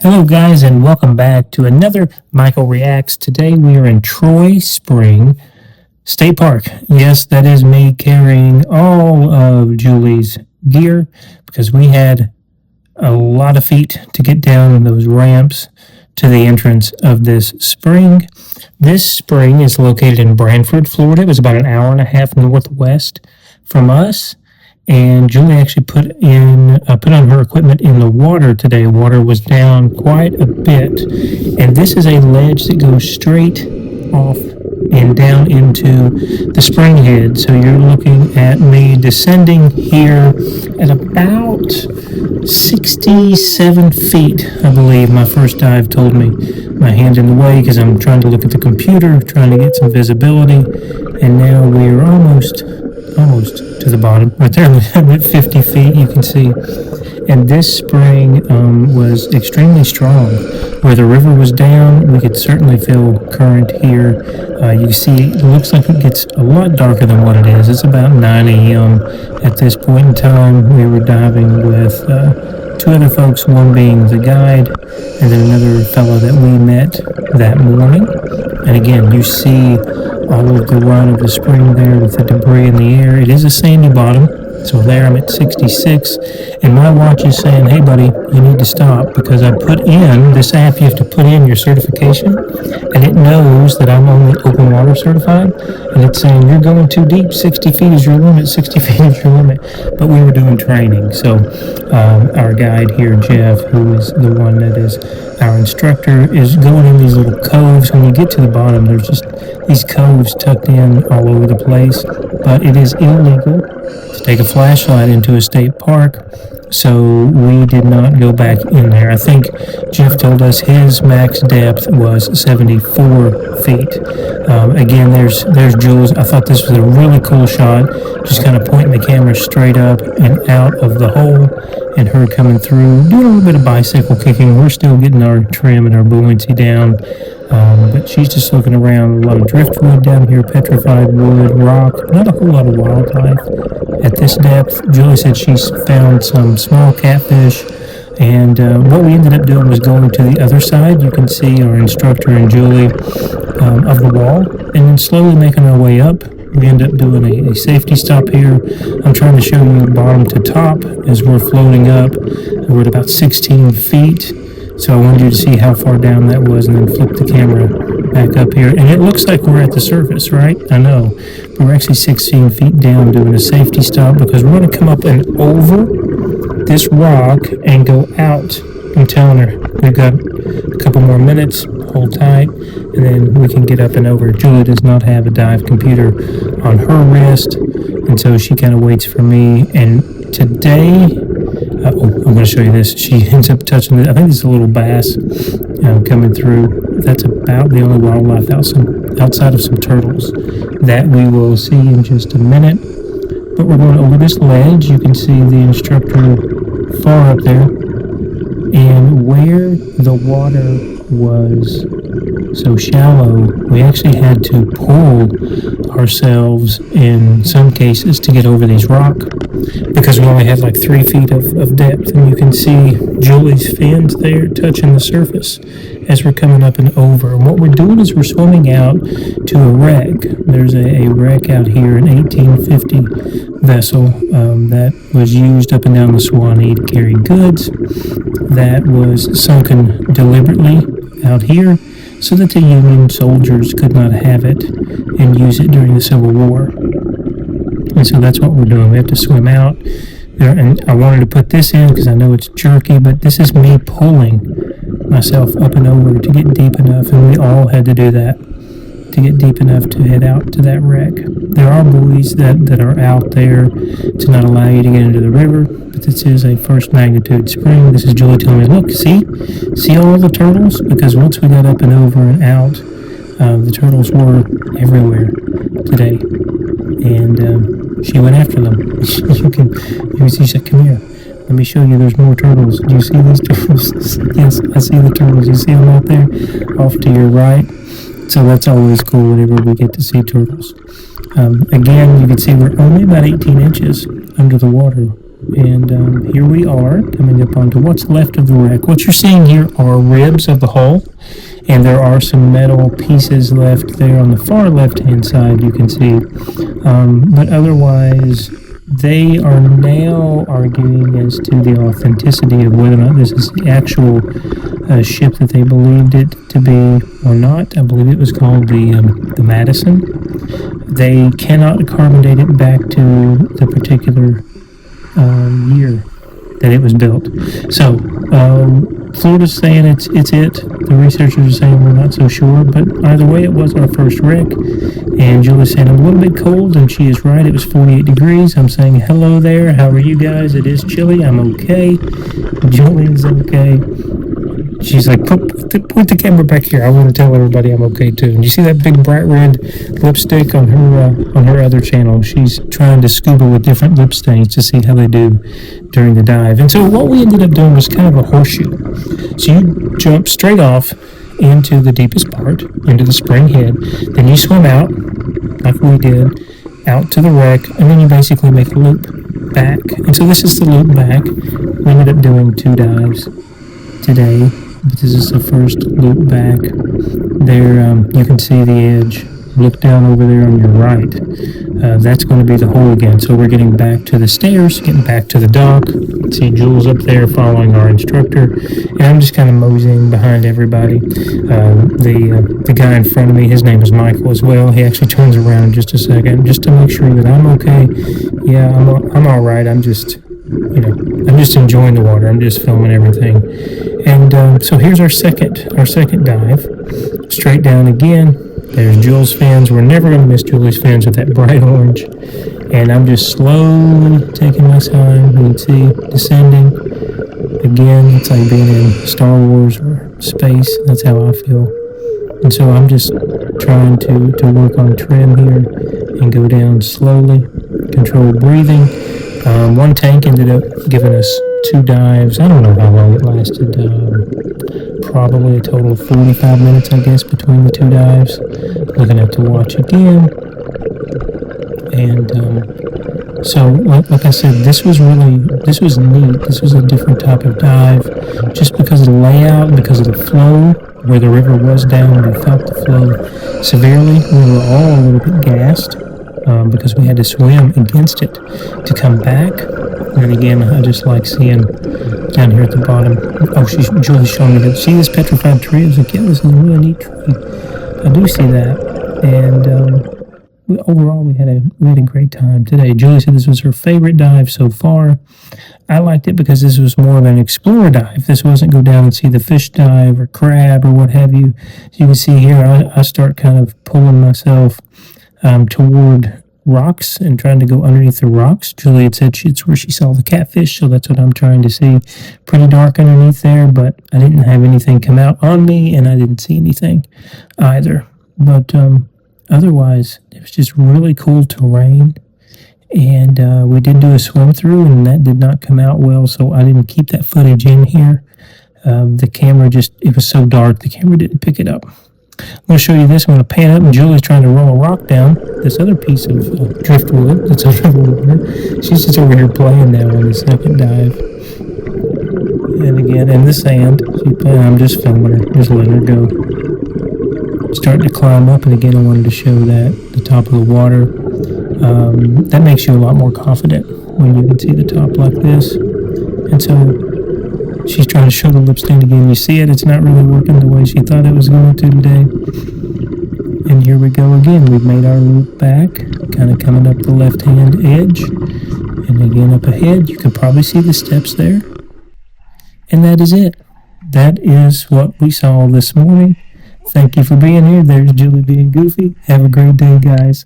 Hello, guys, and welcome back to another Michael Reacts. Today we are in Troy Spring State Park. Yes, that is me carrying all of Julie's gear because we had a lot of feet to get down those ramps to the entrance of this spring. This spring is located in Branford, Florida. It was about an hour and a half northwest from us. And Julie actually put on her equipment in the water today. Water was down quite a bit, and this is a ledge that goes straight off and down into the spring head. So you're looking at me descending here at about 67 feet, I believe. My first dive told me. My hand in the way because I'm trying to look at the computer, trying to get some visibility, and now we're almost to the bottom. Right there, I'm at 50 feet, you can see. And this spring was extremely strong. Where the river was down, we could certainly feel current here. You see, it looks like it gets a lot darker than what it is. It's about 9 a.m. at this point in time. We were diving with two other folks, one being the guide, and then another fellow that we met that morning. And again, you see all of the run of the spring there with the debris in the air. It is a sandy bottom, so there I'm at 66, and my watch is saying, hey buddy, you need to stop, because I put in this app. You have to put in your certification, and it knows that I'm only open water certified, and it's saying you're going too deep. 60 feet is your limit. 60 feet is your limit. But we were doing training, so our guide here, Jeff, who is the one that is our instructor, is going in these little coves. When you get to the bottom, there's just these coves tucked in all over the place, but it is illegal to take a flashlight into a state park, so we did not go back in there. I think Jeff told us his max depth was 74 feet. Again, there's Jules. I thought this was a really cool shot, just kind of pointing the camera straight up and out of the hole, and her coming through, doing a little bit of bicycle kicking. We're still getting our trim and our buoyancy down, but she's just looking around. A lot of driftwood down here, petrified wood, rock, not a whole lot of wildlife at this depth. Julie said she's found some small catfish, and what we ended up doing was going to the other side. You can see our instructor and Julie of the wall, and then slowly making our way up. We end up doing a safety stop here. I'm trying to show you bottom to top as we're floating up. We're at about 16 feet. So I wanted you to see how far down that was, and then flip the camera back up here. And it looks like we're at the surface, right? I know. But we're actually 16 feet down doing a safety stop, because we're going to come up and over this rock and go out. I'm telling her, we've got a couple more minutes, hold tight, and then we can get up and over. Julie does not have a dive computer on her wrist, and so she kind of waits for me. And today, I'm going to show you this. She ends up touching it. I think it's a little bass coming through. That's about the only wildlife outside of some turtles that we will see in just a minute. But we're going over this ledge. You can see the instructor far up there. And where the water was so shallow, we actually had to pull ourselves in some cases to get over these rocks, because we only had like 3 feet of depth. And you can see Julie's fins there touching the surface as we're coming up and over. And what we're doing is we're swimming out to a wreck. There's a wreck out here, an 1850 vessel that was used up and down the Suwannee to carry goods, that was sunken deliberately out here so that the Union soldiers could not have it and use it during the Civil War. And so that's what we're doing. We have to swim out there. And I wanted to put this in because I know it's jerky, but this is me pulling myself up and over to get deep enough, and we all had to do that to get deep enough to head out to that wreck. There are buoys that are out there to not allow you to get into the river, but this is a first magnitude spring. This is Julie telling me, look, see all the turtles? Because once we got up and over and out, the turtles were everywhere today, and she went after them. you can see, she said, come here. Let me show you, there's more turtles. Do you see these turtles? Yes, I see the turtles. You see them out there off to your right? So that's always cool whenever we get to see turtles. Again, you can see we're only about 18 inches under the water. And here we are coming up onto what's left of the wreck. What you're seeing here are ribs of the hull, and there are some metal pieces left there on the far left-hand side, you can see. But otherwise, they are now arguing as to the authenticity of whether or not this is the actual ship that they believed it to be or not. I believe it was called the Madison. They cannot carbon date it back to the particular year that it was built. So Florida's saying it's it. The researchers are saying we're not so sure, but either way, it was our first wreck. And Julie's saying I'm a little bit cold, and she is right. It was 48 degrees. I'm saying hello there. How are you guys? It is chilly. I'm okay. Julie's okay. She's like, put the camera back here. I want to tell everybody I'm okay too. And you see that big bright red lipstick on her other channel? She's trying to scuba with different lip stains to see how they do during the dive. And so what we ended up doing was kind of a horseshoe. So you jump straight off into the deepest part, into the spring head. Then you swim out, like we did, out to the wreck, and then you basically make a loop back. And so this is the loop back. We ended up doing 2 dives today. But this is the first loop back. There, you can see the edge. Look down over there on your right. That's going to be the hole again. So we're getting back to the stairs, getting back to the dock. See Jules up there following our instructor. And I'm just kind of moseying behind everybody. The guy in front of me, his name is Michael as well. He actually turns around in just a second just to make sure that I'm okay. Yeah, I'm all right. I'm just enjoying the water. I'm just filming everything. And so here's our second dive. Straight down again. There's Jules' fins. We're never going to miss Julie's fins with that bright orange. And I'm just slowly taking my time. You can see descending. Again, it's like being in Star Wars or space. That's how I feel. And so I'm just trying to work on trim here and go down slowly. Controlled breathing. One tank ended up giving us 2 dives. I don't know how long it lasted. Probably a total of 45 minutes, I guess, between the 2 dives. Looking at the watch again. And so, like I said, this was neat. This was a different type of dive, just because of the layout, because of the flow. Where the river was down, we felt the flow severely. We were all a little bit gassed. Because we had to swim against it to come back. And again, I just like seeing down here at the bottom. Oh, Julie's showing me that. See this petrified tree? I was like, yeah, this is a really neat tree. I do see that. And overall, we had a great time today. Julie said this was her favorite dive so far. I liked it because this was more of an explorer dive. This wasn't go down and see the fish dive or crab or what have you. As you can see here, I start kind of pulling myself toward rocks and trying to go underneath the rocks. Julie had said it's where she saw the catfish, so that's what I'm trying to see. Pretty dark underneath there, but I didn't have anything come out on me, and I didn't see anything either. But otherwise, it was just really cool terrain, and we did do a swim through, and that did not come out well, so I didn't keep that footage in here. The camera it was so dark, the camera didn't pick it up. I'm going to show you this. I'm going to pan up, and Julie's trying to roll a rock down this other piece of driftwood that's under the water. She's just over here playing now on the second dive. And again, in the sand. I'm just filming her, just letting her go. Starting to climb up, and again, I wanted to show that, the top of the water. That makes you a lot more confident when you can see the top like this. And so she's trying to show the lip stain again. You see it? It's not really working the way she thought it was going to today. And here we go again. We've made our loop back, kind of coming up the left-hand edge. And again, up ahead, you can probably see the steps there. And that is it. That is what we saw this morning. Thank you for being here. There's Julie being goofy. Have a great day, guys.